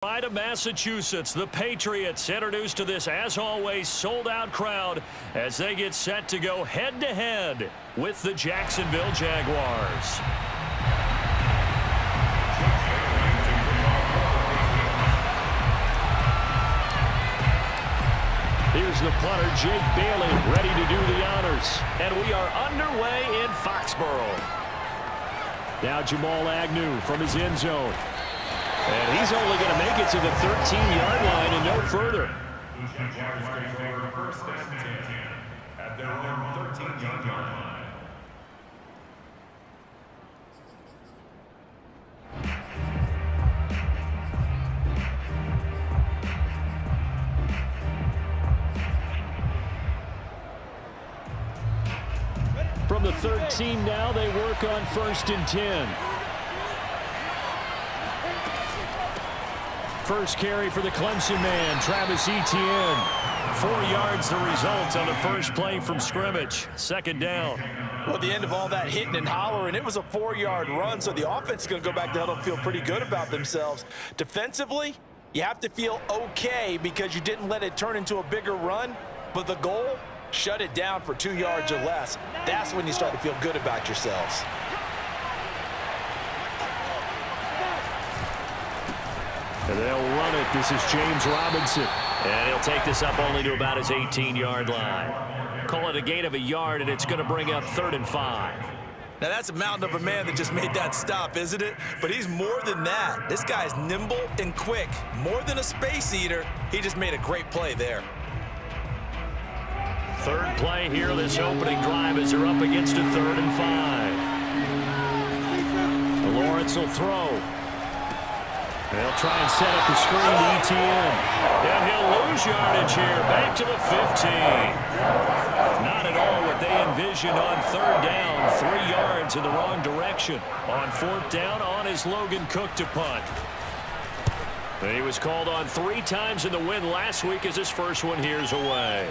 Pride of Massachusetts, the Patriots introduced to this, as always, sold-out crowd as they get set to go head-to-head with the Jacksonville Jaguars. Here's the punter, Jake Bailey, ready to do the honors. And we are underway in Foxborough. Now Jamal Agnew from his end zone. And he's only going to make it to the 13-yard line and no further. At their own 13-yard line. From the 13 now, they work on 1st and 10. First carry for the Clemson man, Travis Etienne. 4 yards the result on the first play from scrimmage. 2nd down. Well, at the end of all that hitting and hollering, it was a 4-yard run, so the offense is going to go back to huddle and feel pretty good about themselves. Defensively, you have to feel okay because you didn't let it turn into a bigger run, but the goal, shut it down for 2 yards or less. That's when you start to feel good about yourselves. And they'll run it. This is James Robinson. And he'll take this up only to about his 18-yard line. Call it a gain of a yard, and it's going to bring up 3rd and 5. Now, that's a mountain of a man that just made that stop, isn't it? But he's more than that. This guy's nimble and quick. More than a space eater. He just made a great play there. 3rd play here, this opening drive, as they're up against a 3rd and 5. Lawrence will throw. They'll try and set up the screen to Etienne. And he'll lose yardage here, back to the 15. Not at all what they envisioned on 3rd down. 3 yards in the wrong direction. On 4th down, on is Logan Cook to punt. And he was called on 3 times in the win last week as his first one here's away.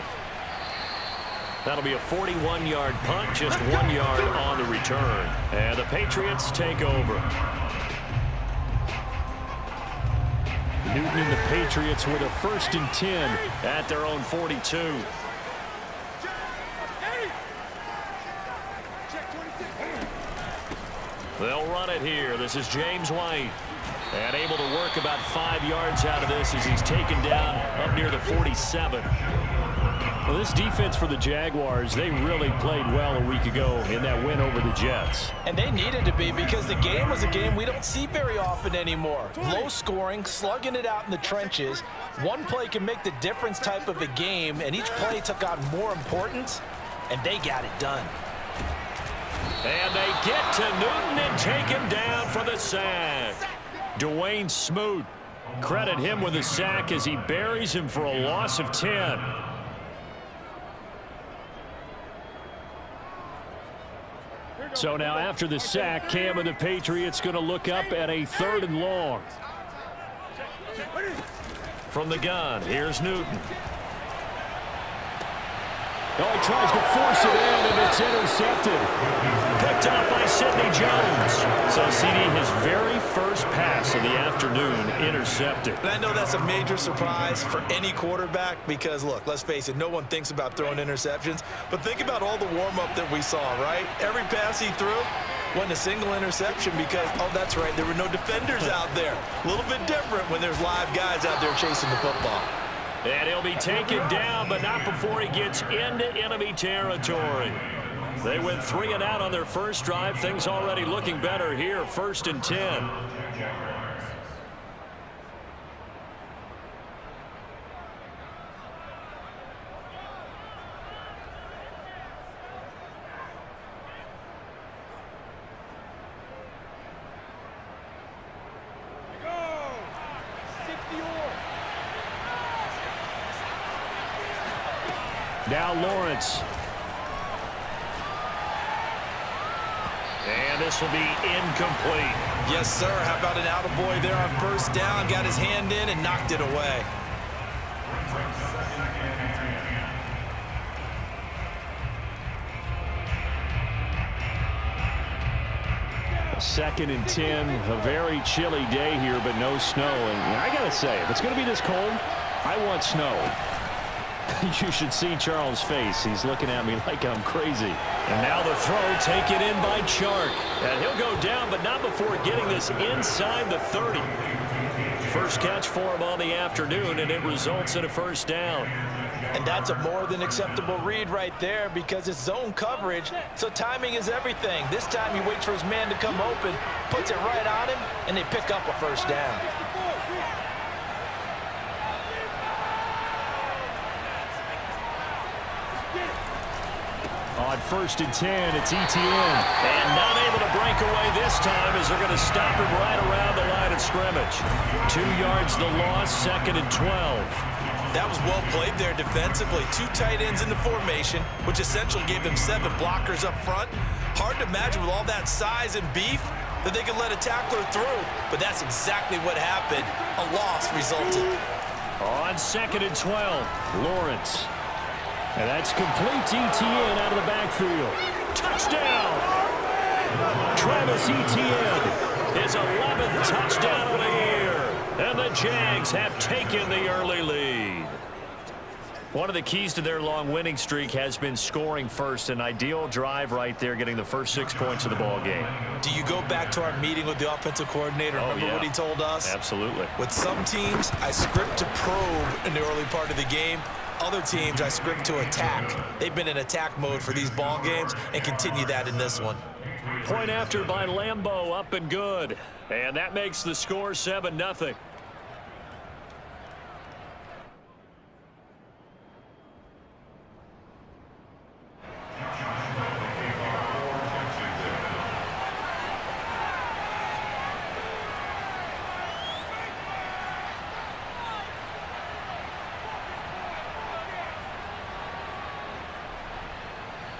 That'll be a 41-yard punt, just 1 yard on the return. And the Patriots take over. Newton and the Patriots with a 1st and 10 at their own 42. They'll run it here. This is James White. And able to work about 5 yards out of this as he's taken down up near the 47. Well, this defense for the Jaguars, they really played well a week ago in that win over the Jets. And they needed to be because the game was a game we don't see very often anymore. Low scoring, slugging it out in the trenches. One play can make the difference type of a game, and each play took on more importance, and they got it done. And they get to Newton and take him down for the sack. Dwayne Smoot, credit him with a sack as he buries him for a loss of 10. So now after the sack, Cam and the Patriots going to look up at a 3rd and long. From the gun, here's Newton. Oh, he tries to force it in, and it's intercepted. Picked up by Sidney Jones. So CD, his very first pass of the afternoon, intercepted. And I know that's a major surprise for any quarterback because, look, let's face it, no one thinks about throwing interceptions. But think about all the warm-up that we saw, right? Every pass he threw wasn't a single interception because, oh, that's right, there were no defenders out there. A little bit different when there's live guys out there chasing the football. And he'll be taken down, but not before he gets into enemy territory. They went 3 and out on their first drive. Things already looking better here. 1st and 10. Now Lawrence. And this will be incomplete. Yes, sir. How about an attaboy there on 1st down? Got his hand in and knocked it away. 2nd and 10, a very chilly day here, but no snow. And I got to say, if it's going to be this cold, I want snow. You should see Charles' face. He's looking at me like I'm crazy. And now the throw taken in by Chark. And he'll go down, but not before getting this inside the 30. First catch for him on the afternoon, and it results in a first down. And that's a more than acceptable read right there because it's zone coverage, so timing is everything. This time he waits for his man to come open, puts it right on him, and they pick up a first down. On 1st and 10, it's Etienne. And not able to break away this time as they're going to stop him right around the line of scrimmage. 2 yards the loss, 2nd and 12. That was well played there defensively. 2 tight ends in the formation, which essentially gave them 7 blockers up front. Hard to imagine with all that size and beef that they could let a tackler through, but that's exactly what happened. A loss resulted. On 2nd and 12, Lawrence. And that's complete to Etienne out of the backfield. Touchdown! Travis Etienne, his 11th touchdown of the year. And the Jags have taken the early lead. One of the keys to their long winning streak has been scoring first. An ideal drive right there, getting the first 6 points of the ball game. Do you go back to our meeting with the offensive coordinator? Remember what he told us? Absolutely. With some teams, I script to probe in the early part of the game. Other teams, I script to attack. They've been in attack mode for these ball games and continue that in this one. Point after by Lambeau, up and good. And that makes the score 7-0.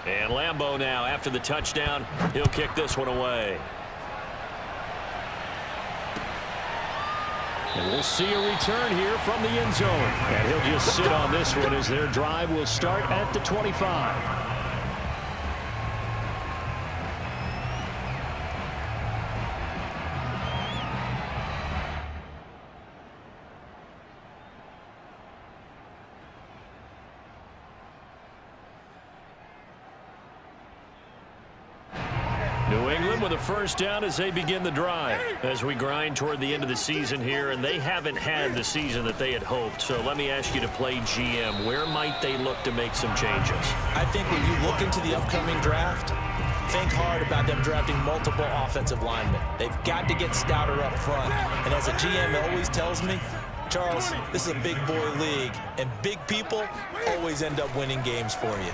And Lambeau now, after the touchdown, he'll kick this one away. And we'll see a return here from the end zone. And he'll just sit on this one as their drive will start at the 25. With a first down as they begin the drive. As we grind toward the end of the season here, and they haven't had the season that they had hoped. So let me ask you to play GM. Where might they look to make some changes? I think when you look into the upcoming draft, think hard about them drafting multiple offensive linemen. They've got to get stouter up front. And as a GM always tells me, Charles, this is a big boy league, and big people always end up winning games for you.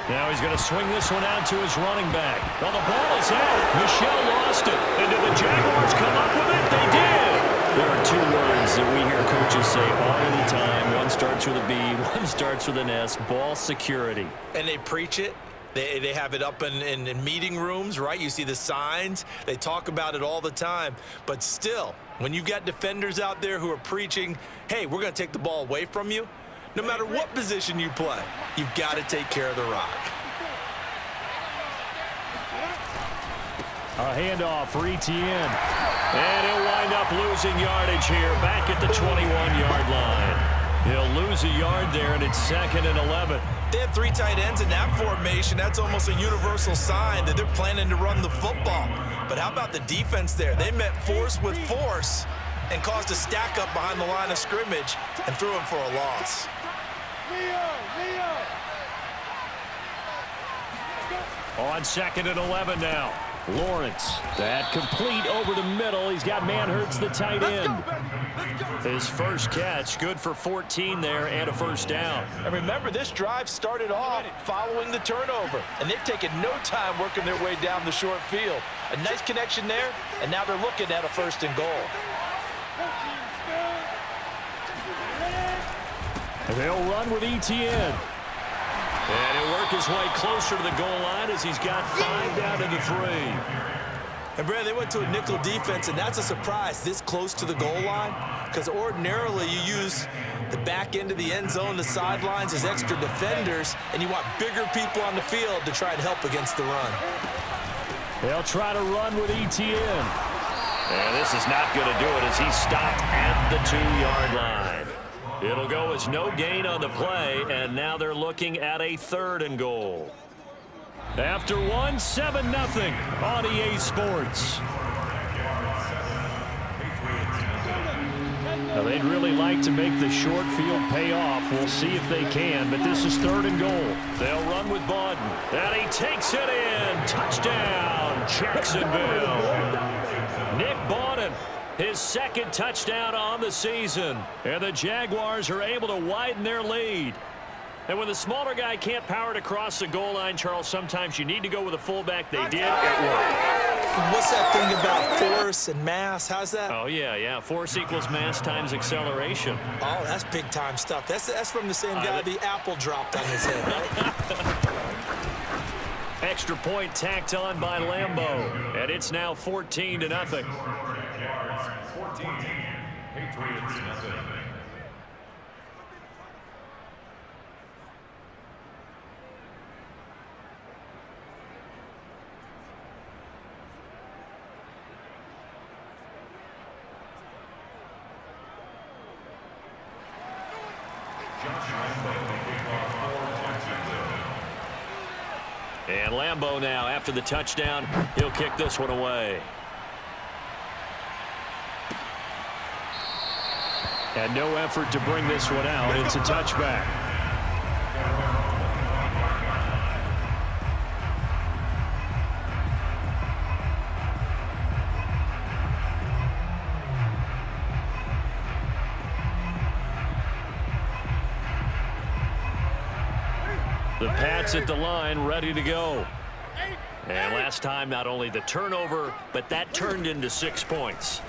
Now he's going to swing this one out to his running back. Well, the ball is out. Michel lost it. And did the Jaguars come up with it? They did. There are 2 words that we hear coaches say all the time. One starts with a B, one starts with an S. Ball security. And they preach it. They have it up in meeting rooms, right? You see the signs. They talk about it all the time. But still, when you've got defenders out there who are preaching, hey, we're going to take the ball away from you, no matter what position you play, you've got to take care of the rock. A handoff for Etienne. And he'll wind up losing yardage here back at the 21-yard line. He'll lose a yard there, and it's 2nd and 11. They have 3 tight ends in that formation. That's almost a universal sign that they're planning to run the football. But how about the defense there? They met force with force and caused a stack up behind the line of scrimmage and threw him for a loss. On 2nd and 11 now. Lawrence, that complete over the middle. He's got Manhertz, the tight end. His first catch, good for 14 there and a first down. And remember, this drive started off following the turnover, and they've taken no time working their way down the short field. A nice connection there, and now they're looking at a 1st and goal. And they'll run with Etienne. And he'll work his way closer to the goal line as he's got 5 down to the 3. And, Brad, they went to a nickel defense, and that's a surprise this close to the goal line, because ordinarily you use the back end of the end zone, the sidelines as extra defenders, and you want bigger people on the field to try and help against the run. They'll try to run with ETN. And this is not going to do it as he's stopped at the 2-yard line. It'll go as no gain on the play, and now they're looking at a 3rd and goal. After 7-0 on EA Sports. Now they'd really like to make the short field pay off. We'll see if they can, but this is 3rd and goal. They'll run with Bawden. And he takes it in. Touchdown, Jacksonville. Nick Bawden, his 2nd touchdown on the season. And the Jaguars are able to widen their lead. And when the smaller guy can't power it across the goal line, Charles, sometimes you need to go with a fullback. They did. It worked. What's that thing about force and mass? How's that? Oh, yeah. Force equals mass times acceleration. Oh, that's big-time stuff. That's from the same guy the apple dropped on his head, right? Extra point tacked on by Lambeau. And it's now 14-0. Jaguars 14, Patriots nothing. And Lambeau now, after the touchdown, he'll kick this one away. And no effort to bring this one out. It's a touchback. The Pats at the line, ready to go. And last time, not only the turnover, but that turned into 6 points.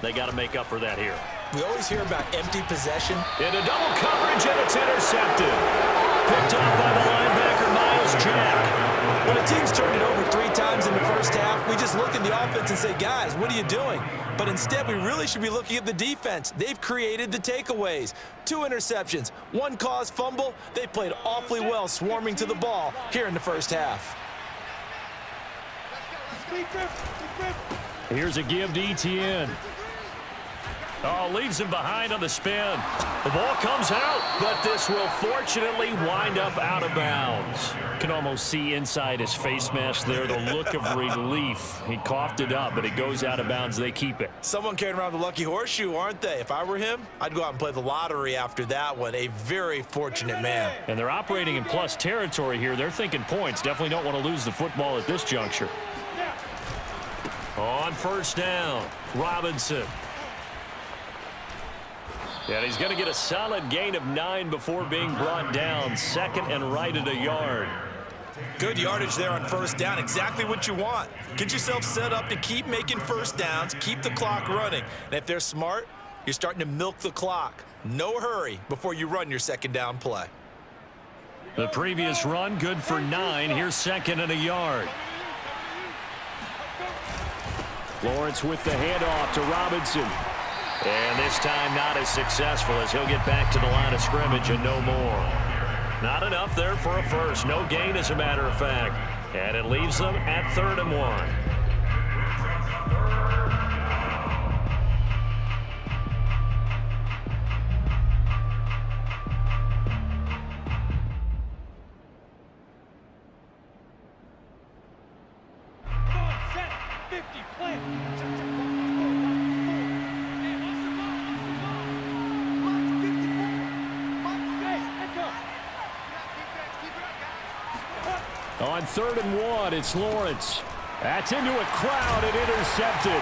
They got to make up for that here. We always hear about empty possession. Into double coverage, and it's intercepted. Picked up by the linebacker, Miles Jack. When a team's turned it over 3 times in the first half, we just look at the offense and say, guys, what are you doing? But instead, we really should be looking at the defense. They've created the takeaways. 2 interceptions, 1 caused fumble. They played awfully well swarming to the ball here in the first half. Here's a give to ETN. Oh, leaves him behind on the spin. The ball comes out, but this will fortunately wind up out of bounds. Can almost see inside his face mask there the look of relief. He coughed it up, but it goes out of bounds. They keep it. Someone carrying around the lucky horseshoe, aren't they? If I were him, I'd go out and play the lottery after that one. A very fortunate man. And they're operating in plus territory here. They're thinking points. Definitely don't want to lose the football at this juncture. On first down, Robinson. And he's going to get a solid gain of 9 before being brought down. 2nd and right at a yard. Good yardage there on first down. Exactly what you want. Get yourself set up to keep making first downs, keep the clock running. And if they're smart, you're starting to milk the clock. No hurry before you run your 2nd down play. The previous run, good for 9. Here's 2nd and a yard. Lawrence with the handoff to Robinson. And this time not as successful as he'll get back to the line of scrimmage and no more. Not enough there for a first. No gain, as a matter of fact. And it leaves them at 3rd and 1. On 3rd and 1, it's Lawrence. That's into a crowd and intercepted.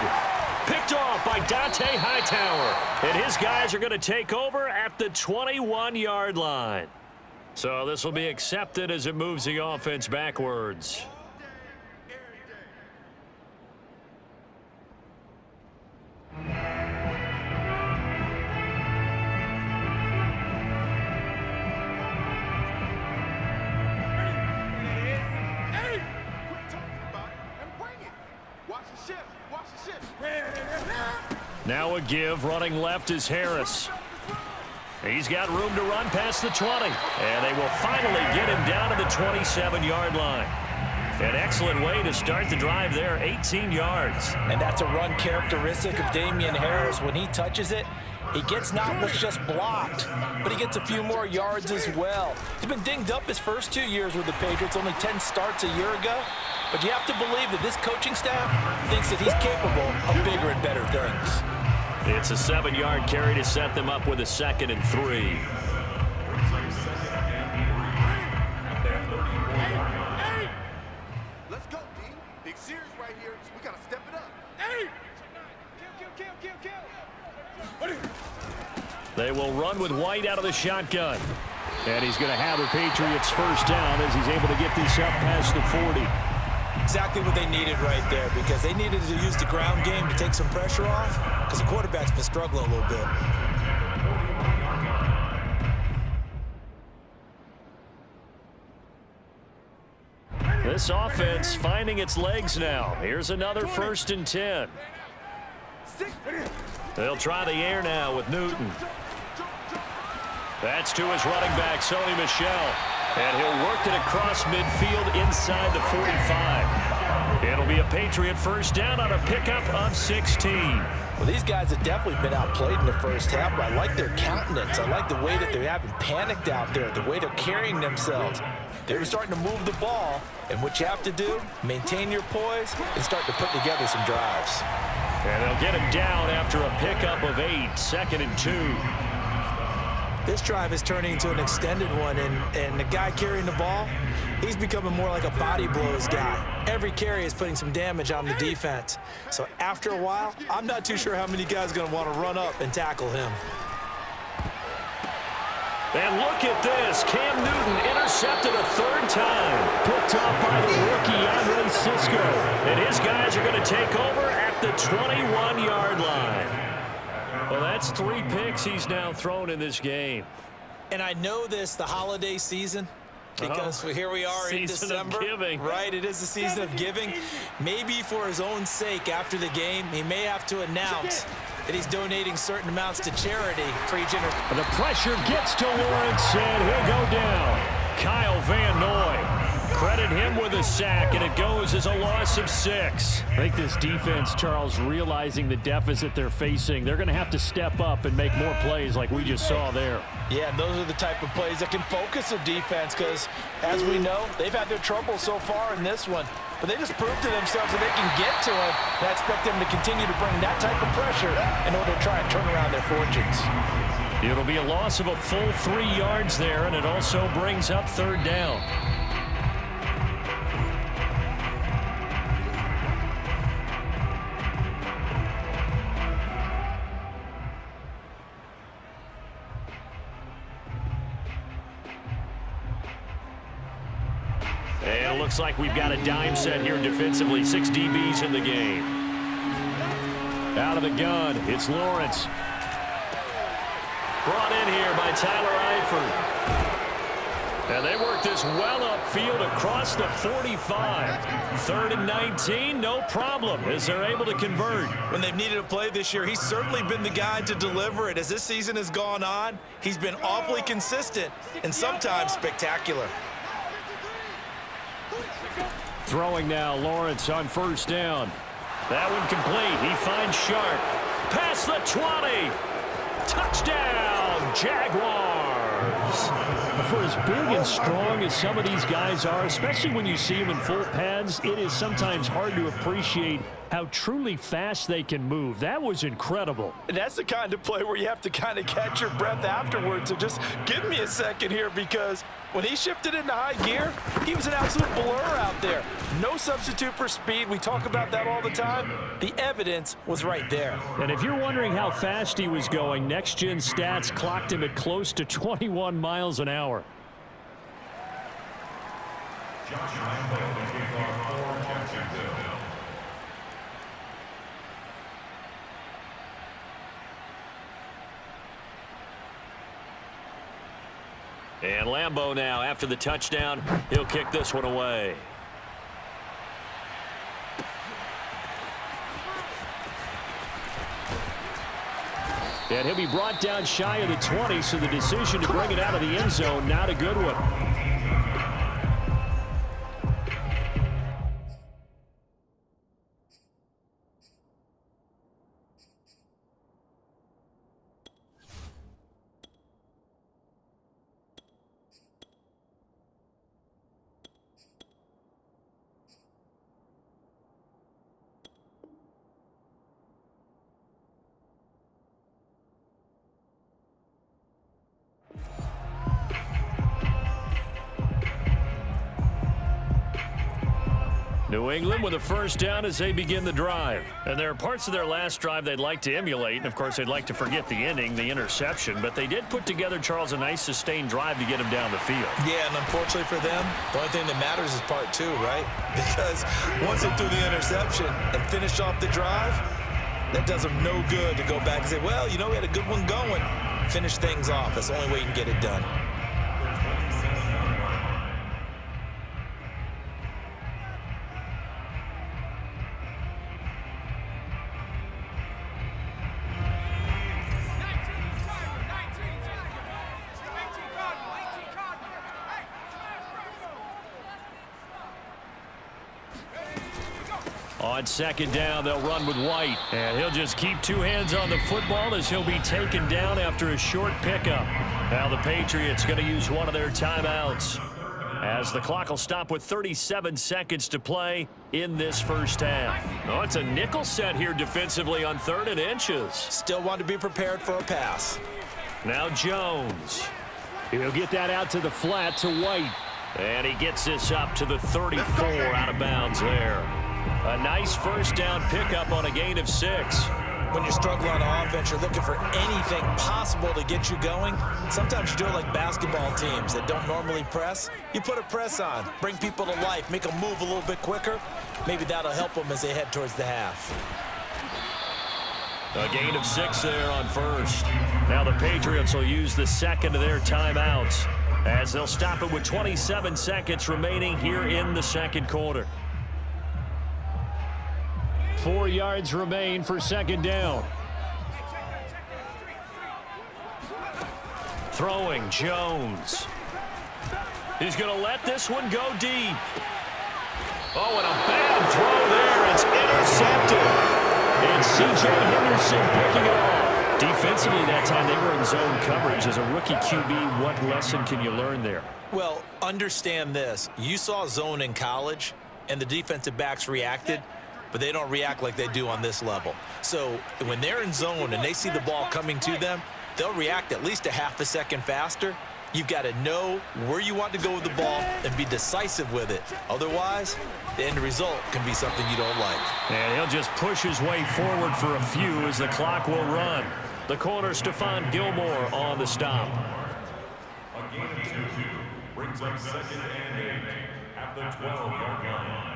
Picked off by Dante Hightower. And his guys are going to take over at the 21-yard line. So this will be accepted as it moves the offense backwards. Now a give, running left is Harris. He's got room to run past the 20. And they will finally get him down to the 27-yard line. An excellent way to start the drive there, 18 yards. And that's a run characteristic of Damian Harris. When he touches it, he gets not what's just blocked, but he gets a few more yards as well. He's been dinged up his first 2 years with the Patriots, only 10 starts a year ago. But you have to believe that this coaching staff thinks that he's capable of bigger and better things. It's a 7-yard carry to set them up with a 2nd and 3. Let's go, D. Big series right here. We got to step it up. Hey! They will run with White out of the shotgun. And he's going to have a Patriots first down as he's able to get this up past the 40. Exactly what they needed right there, because they needed to use the ground game to take some pressure off, because the quarterback's been struggling a little bit. This offense finding its legs now. Here's another 1st and 10. They'll try the air now with Newton. That's to his running back, Sony Michel. And he'll work it across midfield inside the 45. It'll be a Patriot first down on a pickup of 16. Well, these guys have definitely been outplayed in the first half, but I like their countenance. I like the way that they haven't panicked out there, the way they're carrying themselves. They're starting to move the ball, and what you have to do, maintain your poise and start to put together some drives. And they'll get him down after a pickup of 8, 2nd and 2. This drive is turning into an extended one, and the guy carrying the ball, he's becoming more like a body blows guy. Every carry is putting some damage on the defense. So after a while, I'm not too sure how many guys are going to want to run up and tackle him. And look at this. Cam Newton intercepted a 3rd time. Picked off by the rookie, Andre Cisco. And his guys are going to take over at the 21-yard line. Well, that's 3 picks he's now thrown in this game. And I know this, the holiday season, because here we are in December. Season of giving. Right, it is the season of giving. Maybe for his own sake after the game, he may have to announce that he's donating certain amounts to charity. The pressure gets to Lawrence, and he'll go down. Kyle Van Noy. Credit him with a sack, and it goes as a loss of 6. I think this defense, Charles, realizing the deficit they're facing, they're going to have to step up and make more plays like we just saw there. Yeah, and those are the type of plays that can focus a defense because, as we know, they've had their trouble so far in this one. But they just proved to themselves that they can get to it. And I expect them to continue to bring that type of pressure in order to try and turn around their fortunes. It'll be a loss of a full 3 yards there, and it also brings up 3rd down. And it looks like we've got a dime set here defensively. 6 DBs in the game. Out of the gun, it's Lawrence. Brought in here by Tyler Eifert. And they work this well upfield across the 45. 3rd and 19, no problem, as they're able to convert. When they've needed a play this year, he's certainly been the guy to deliver it. As this season has gone on, he's been awfully consistent and sometimes spectacular. Throwing now, Lawrence on 1st down. That one complete. He finds Sharp. Past the 20. Touchdown, Jaguars. For as big and strong as some of these guys are, especially when you see them in full pads, it is sometimes hard to appreciate how truly fast they can move. That was incredible. And that's the kind of play where you have to kind of catch your breath afterwards. So just give me a second here, because when he shifted into high gear, he was an absolute blur out there. No substitute for speed. We talk about that all the time. The evidence was right there. And if you're wondering how fast he was going, Next Gen Stats clocked him at close to 21 miles an hour. And Lambeau now, after the touchdown, he'll kick this one away. And he'll be brought down shy of the 20, so the decision to bring it out of the end zone, not a good one. New England with a first down as they begin the drive. And there are parts of their last drive they'd like to emulate. And, of course, they'd like to forget the ending, the interception. But they did put together, Charles, a nice sustained drive to get him down the field. Yeah, and unfortunately for them, the only thing that matters is part two, right? Because once they threw the interception and finished off the drive, that does them no good to go back and say, well, you know, we had a good one going. Finish things off. That's the only way you can get it done. On second down, they'll run with White. And he'll just keep two hands on the football as he'll be taken down after a short pickup. Now the Patriots going to use one of their timeouts as the clock will stop with 37 seconds to play in this first half. Oh, it's a nickel set here defensively on 3rd and inches. Still want to be prepared for a pass. Now Jones. He'll get that out to the flat to White. And he gets this up to the 34 out of bounds there. A nice first down pickup on a gain of 6. When you're struggling on offense, you're looking for anything possible to get you going. Sometimes you do it like basketball teams that don't normally press. You put a press on, bring people to life, make them move a little bit quicker. Maybe that'll help them as they head towards the half. A gain of 6 there on first. Now the Patriots will use the second of their timeouts as they'll stop it with 27 seconds remaining here in the second quarter. 4 yards remain for second down. Throwing Jones. He's going to let this one go deep. Oh, and a bad throw there. It's intercepted. And C.J. Henderson picking it off. Defensively that time they were in zone coverage. As a rookie QB, what lesson can you learn there? Well, understand this. You saw zone in college, and the defensive backs reacted, but they don't react like they do on this level. So when they're in zone and they see the ball coming to them, they'll react at least a half a second faster. You've got to know where you want to go with the ball and be decisive with it. Otherwise, the end result can be something you don't like. And he'll just push his way forward for a few as the clock will run. The corner, Stephon Gilmore, on the stop. A gain of 2 brings up 2nd and 8 at the 12-yard line.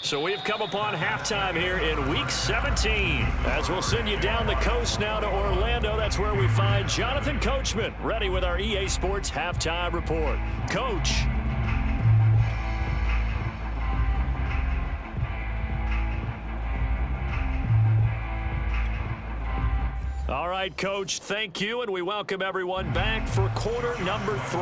So we've come upon halftime here in Week 17. As we'll send you down the coast now to Orlando. That's where we find Jonathan Coachman ready with our EA Sports Halftime Report. Coach. All right, Coach, thank you, and we welcome everyone back for quarter number 3.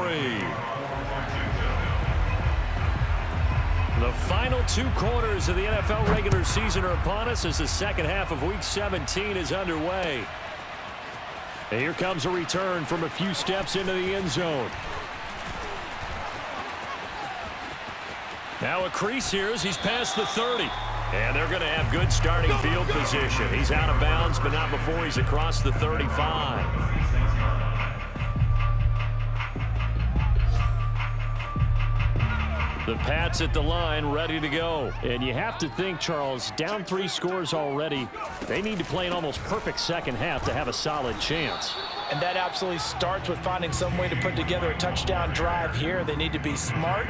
The final 2 quarters of the NFL regular season are upon us as the second half of Week 17 is underway. And here comes a return from a few steps into the end zone. Now a crease here as he's past the 30. And they're going to have good starting field position. He's out of bounds, but not before he's across the 35. The Pats at the line, ready to go. And you have to think, Charles, down 3 scores already. They need to play an almost perfect second half to have a solid chance. And that absolutely starts with finding some way to put together a touchdown drive here. They need to be smart,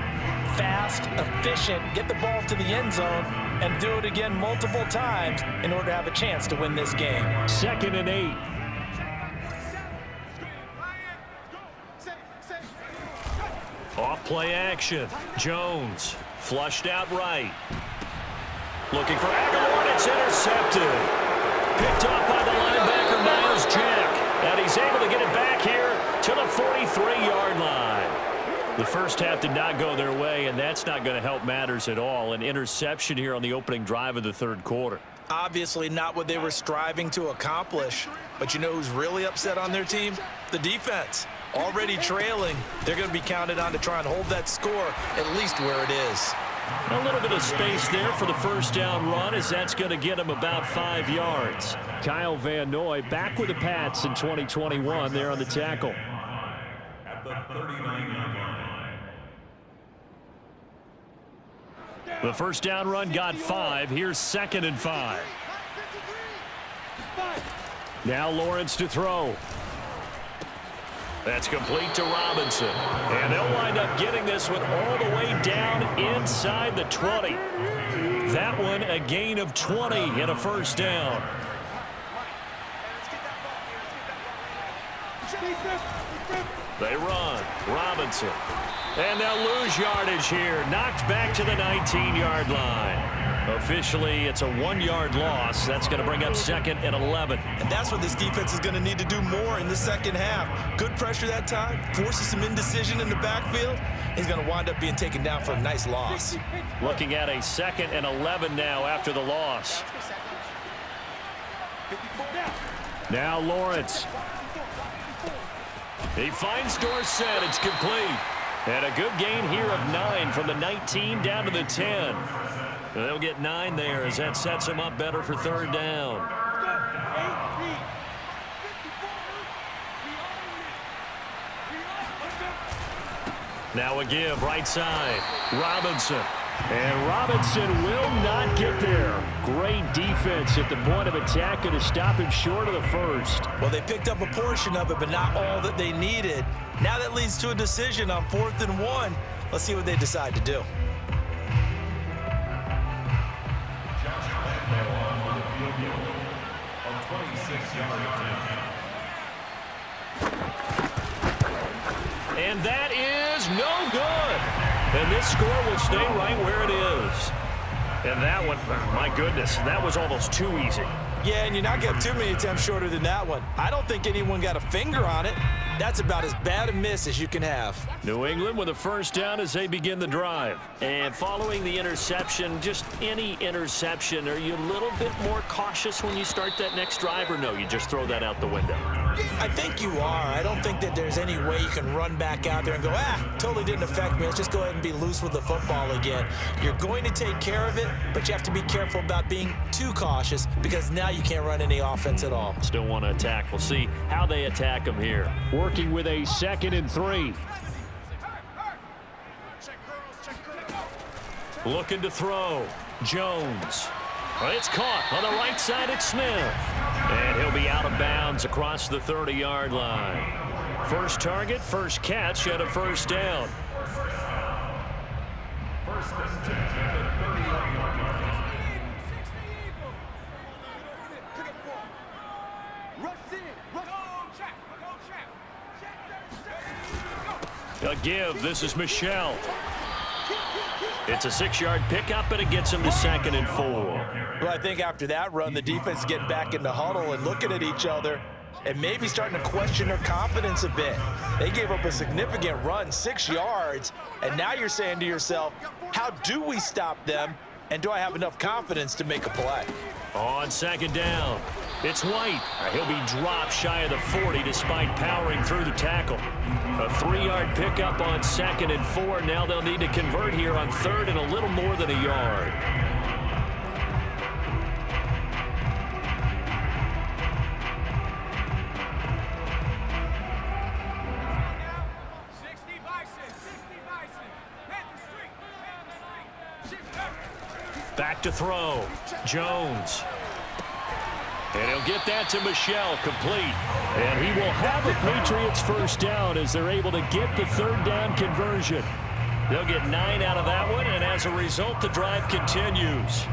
fast, efficient, get the ball to the end zone, and do it again multiple times in order to have a chance to win this game. 2nd and 8. Off play action. Jones flushed out right. Looking for Aguilar, and it's intercepted. Picked off by the linebacker, Miles Jack. And he's able to get it back here to the 43-yard line. The first half did not go their way, and that's not going to help matters at all. An interception here on the opening drive of the 3rd quarter. Obviously not what they were striving to accomplish. But you know who's really upset on their team? The defense. Already trailing, they're going to be counted on to try and hold that score at least where it is. A little bit of space there for the first down run as that's going to get him about 5 yards. Kyle Van Noy back with the Pats in 2021 there on the tackle. At the 39-yard line. The first down run got 5. Here's 2nd and 5. Now Lawrence to throw. That's complete to Robinson. And they'll wind up getting this one all the way down inside the 20. That one a gain of 20 and a first down. They run. Robinson. And they'll lose yardage here. Knocked back to the 19-yard line. Officially, it's a 1-yard loss. That's going to bring up 2nd and 11. And that's what this defense is going to need to do more in the second half. Good pressure that time. Forces some indecision in the backfield. He's going to wind up being taken down for a nice loss. Looking at a 2nd and 11 now after the loss. Now Lawrence. He finds Dorsett. It's complete. And a good gain here of 9 from the 19 down to the 10. They'll get 9 there as that sets them up better for 3rd down. Now a give right side. Robinson. And Robinson will not get there. Great defense at the point of attack to stop him short of the first. Well, they picked up a portion of it, but not all that they needed. Now that leads to a decision on 4th and 1. Let's see what they decide to do. And that is no good. And this score will stay right where it is. And that one, my goodness, that was almost too easy. Yeah, and you're not getting too many attempts shorter than that one. I don't think anyone got a finger on it. That's about as bad a miss as you can have. New England with a first down as they begin the drive. And following the interception, just any interception, are you a little bit more cautious when you start that next drive, or no, you just throw that out the window? I think you are. I don't think that there's any way you can run back out there and go, totally didn't affect me. Let's just go ahead and be loose with the football again. You're going to take care of it, but you have to be careful about being too cautious because now you can't run any offense at all. Still want to attack. We'll see how they attack them here. Working with a 2nd and 3. Looking to throw. Jones. It's caught on the right side at Smith. And he'll be out of bounds across the 30-yard line. First target, first catch, and a first down. First and 10 at the 30-yard line. A give. This is Michelle. It's a 6-yard pickup, and it gets him to 2nd and 4. Well, I think after that run, the defense is getting back in the huddle and looking at each other and maybe starting to question their confidence a bit. They gave up a significant run, 6 yards, and now you're saying to yourself, how do we stop them, and do I have enough confidence to make a play? On 2nd down, it's White. He'll be dropped shy of the 40 despite powering through the tackle. A 3-yard pickup on 2nd and 4. Now they'll need to convert here on 3rd and a little more than a yard. Back to throw. Jones. And he'll get that to Michelle, complete. And he will have a Patriots first down as they're able to get the 3rd down conversion. They'll get 9 out of that one, and as a result, the drive continues.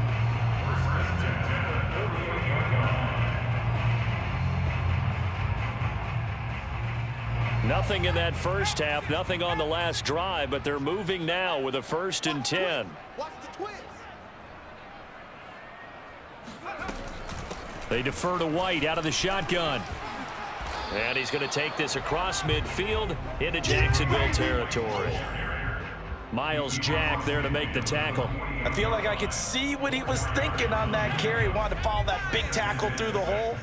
Nothing in that first half, nothing on the last drive, but they're moving now with a 1st and 10. Watch the twist. They defer to White out of the shotgun. And he's going to take this across midfield into Jacksonville territory. Miles Jack there to make the tackle. I feel like I could see what he was thinking on that carry. Wanted to follow that big tackle through the hole.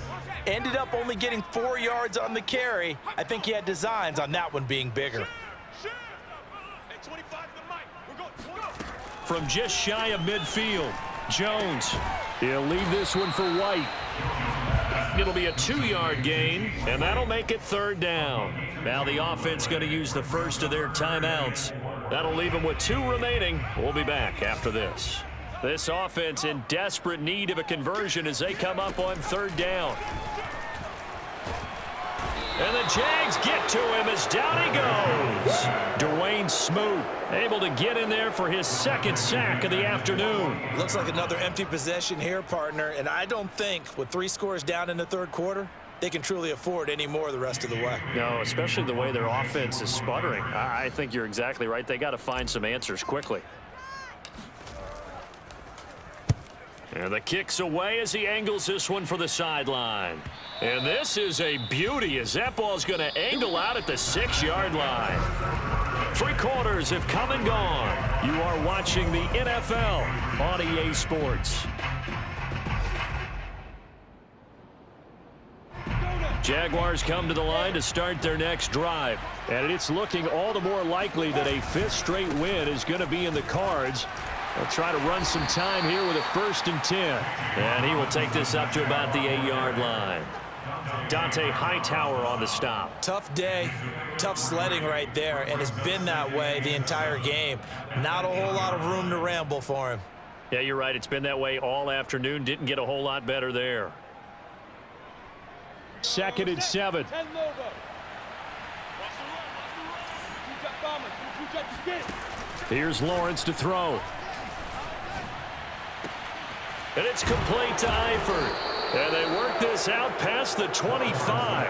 Ended up only getting 4 yards on the carry. I think he had designs on that one being bigger. From just shy of midfield, Jones. He'll leave this one for White. It'll be a 2-yard gain, and that'll make it 3rd down. Now the offense going to use the first of their timeouts. That'll leave him with 2 remaining. We'll be back after this. This offense in desperate need of a conversion as they come up on 3rd down. And the Jags get to him as down he goes. Dwayne Smoot able to get in there for his 2nd sack of the afternoon. Looks like another empty possession here, partner, and I don't think with 3 scores down in the 3rd quarter, they can truly afford any more the rest of the way. No, especially the way their offense is sputtering. I think you're exactly right. They got to find some answers quickly. And the kick's away as he angles this one for the sideline. And this is a beauty as that ball's going to angle out at the 6-yard line. 3 quarters have come and gone. You are watching the NFL on EA Sports. Jaguars come to the line to start their next drive. And it's looking all the more likely that a 5th straight win is going to be in the cards. They'll try to run some time here with a 1st and 10. And he will take this up to about the 8-yard line. Dante Hightower on the stop. Tough day, tough sledding right there, and it's been that way the entire game. Not a whole lot of room to ramble for him. Yeah, you're right. It's been that way all afternoon. Didn't get a whole lot better there. 2nd and 7. Here's Lawrence to throw. And it's complete to Eifert. And they work this out past the 25.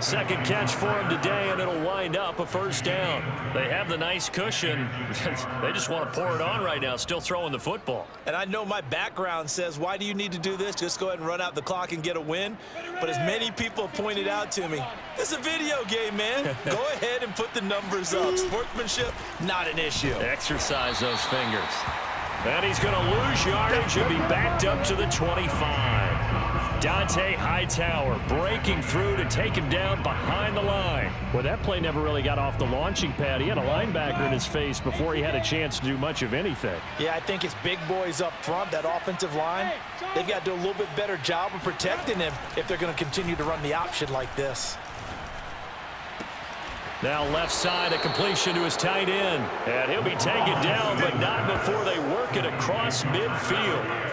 2nd catch for him today, and it'll wind up a 1st down. They have the nice cushion. They just want to pour it on right now, still throwing the football. And I know my background says, why do you need to do this? Just go ahead and run out the clock and get a win. But as many people pointed out to me, it's a video game, man. Go ahead and put the numbers up. Sportsmanship, not an issue. Exercise those fingers. And he's going to lose yardage and be backed up to the 25. Dante Hightower breaking through to take him down behind the line. Well, that play never really got off the launching pad. He had a linebacker in his face before he had a chance to do much of anything. Yeah, I think it's big boys up front, that offensive line. They've got to do a little bit better job of protecting him if they're going to continue to run the option like this. Now left side, a completion to his tight end. And he'll be taken down, but not before they work it across midfield.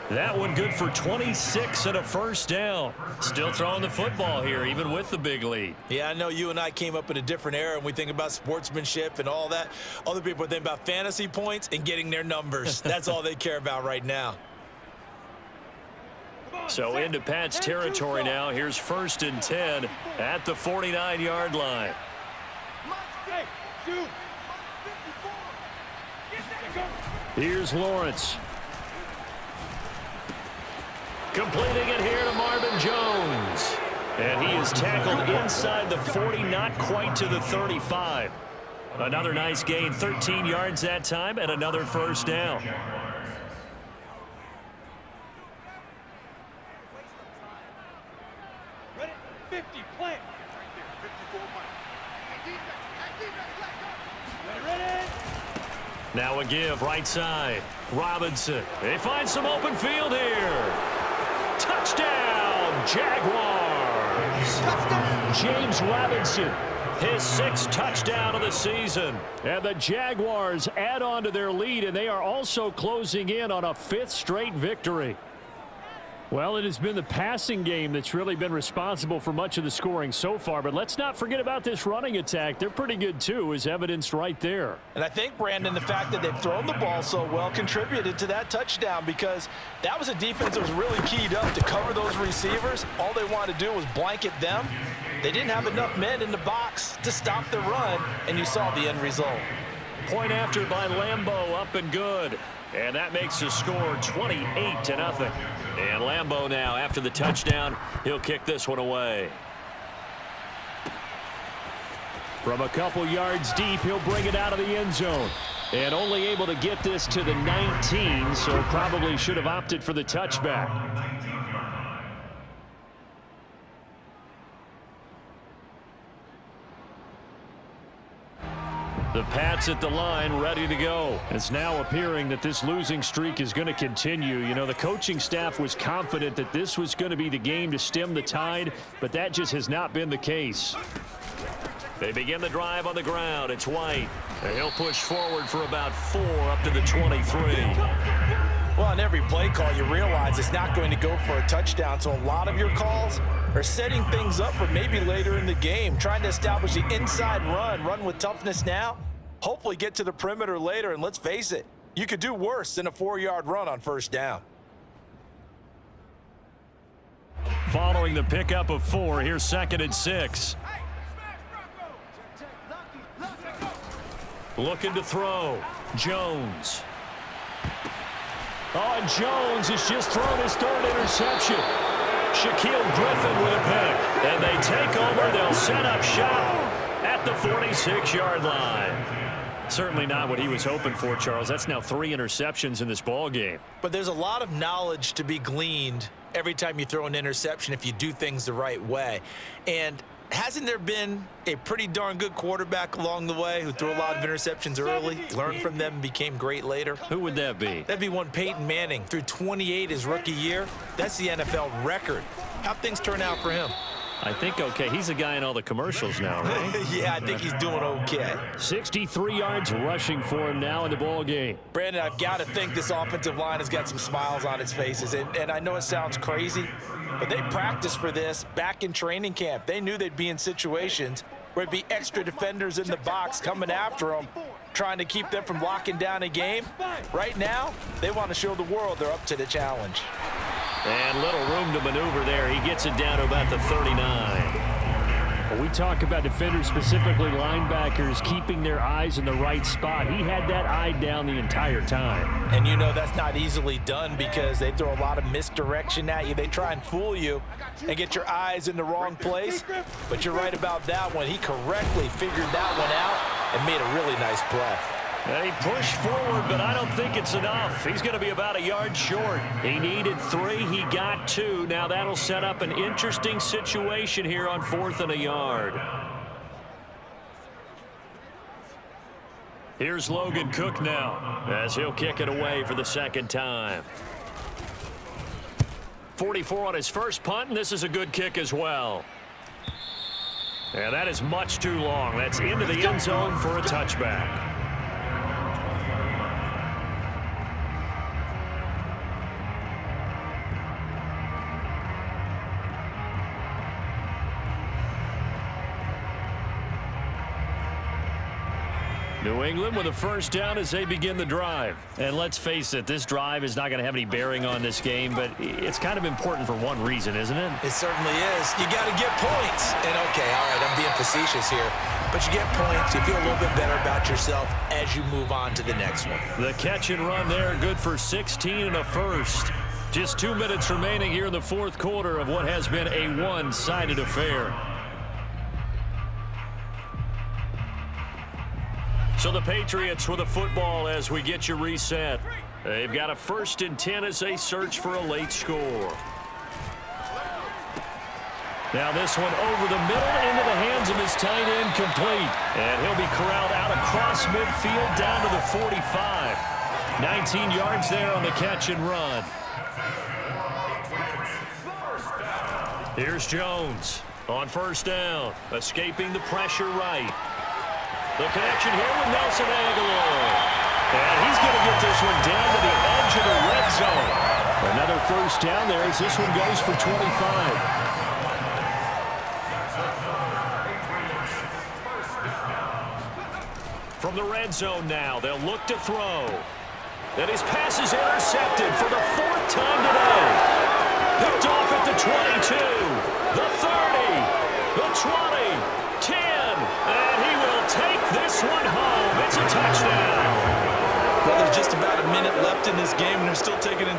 That one good for 26 and a 1st down. Still throwing the football here, even with the big lead. Yeah, I know you and I came up in a different era, and we think about sportsmanship and all that. Other people think about fantasy points and getting their numbers. That's all they care about right now. So into Pat's territory now. Here's 1st and 10 at the 49-yard line. Here's Lawrence. Completing it here to Marvin Jones. And he is tackled inside the 40, not quite to the 35. Another nice gain, 13 yards that time, and another 1st down. Ready? 50, plant. Ready? Now a give, right side. Robinson. They find some open field here. Touchdown, Jaguars. Touchdown. James Robinson, his 6th touchdown of the season. And the Jaguars add on to their lead, and they are also closing in on a 5th straight victory. Well, it has been the passing game that's really been responsible for much of the scoring so far. But let's not forget about this running attack. They're pretty good, too, as evidenced right there. And I think, Brandon, the fact that they've thrown the ball so well contributed to that touchdown, because that was a defense that was really keyed up to cover those receivers. All they wanted to do was blanket them. They didn't have enough men in the box to stop the run, and you saw the end result. Point after by Lambeau, up and good. And that makes the score 28-0. And Lambeau now, after the touchdown, he'll kick this one away. From a couple yards deep, he'll bring it out of the end zone. And only able to get this to the 19, so probably should have opted for the touchback. The Pats at the line, ready to go. It's now appearing that this losing streak is going to continue. You know, the coaching staff was confident that this was going to be the game to stem the tide, but that just has not been the case. They begin the drive on the ground. It's White. And he'll push forward for about 4 up to the 23. Well, on every play call, you realize it's not going to go for a touchdown, so a lot of your calls are setting things up for maybe later in the game, trying to establish the inside run with toughness now, hopefully get to the perimeter later, and let's face it, you could do worse than a 4-yard run on first down. Following the pickup of 4, here's 2nd and 6. Looking to throw. Jones. Oh, and Jones has just thrown his 3rd interception. Shaquille Griffin with a pick. And they take over. They'll set up shop at the 46-yard line. Certainly not what he was hoping for, Charles. That's now 3 interceptions in this ball game. But there's a lot of knowledge to be gleaned every time you throw an interception if you do things the right way. And hasn't there been a pretty darn good quarterback along the way who threw a lot of interceptions early, learned from them, and became great later? Who would that be? That'd be one Peyton Manning. Threw 28 his rookie year. That's the NFL record. How'd things turn out for him? I think okay. He's a guy in all the commercials now, right? Yeah, I think he's doing okay. 63 yards rushing for him now in the ball game. Brandon, I've got to think this offensive line has got some smiles on its faces. And I know it sounds crazy, but they practiced for this back in training camp. They knew they'd be in situations where it'd be extra defenders in the box coming after them, trying to keep them from locking down a game. Right now, they want to show the world they're up to the challenge. And little room to maneuver there. He gets it down to about the 39. Well, we talk about defenders, specifically linebackers, keeping their eyes in the right spot. He had that eye down the entire time. And you know that's not easily done because they throw a lot of misdirection at you. They try and fool you and get your eyes in the wrong place. But you're right about that one. He correctly figured that one out and made a really nice play. And he pushed forward, but I don't think it's enough. He's going to be about a yard short. He needed 3. He got 2. Now that'll set up an interesting situation here on 4th and a yard. Here's Logan Cook now as he'll kick it away for the 2nd time. 44 on his first punt, and this is a good kick as well. And that is much too long. That's into the end zone for a touchback. New England with a first down as they begin the drive. And let's face it, this drive is not going to have any bearing on this game, but it's kind of important for one reason, isn't it? It certainly is. You got to get points. And okay, all right, I'm being facetious here, but you get points, you feel a little bit better about yourself as you move on to the next one. The catch and run there, good for 16 and a first. Just 2 minutes remaining here in the 4th quarter of what has been a one-sided affair. So the Patriots with a football as we get you reset. They've got a 1st and 10 as they search for a late score. Now this one over the middle into the hands of his tight end, complete. And he'll be corralled out across midfield down to the 45. 19 yards there on the catch and run. Here's Jones on first down, escaping the pressure right. The connection here with Nelson Aguilar. And he's going to get this one down to the edge of the red zone. Another first down there as this one goes for 25. From the red zone now, they'll look to throw. And his pass is intercepted for the 4th time today. Picked off at the 22, the 30, the 20, 10, and he will take this one home. It's a touchdown. Well, there's just about a minute left in this game, and they're still taking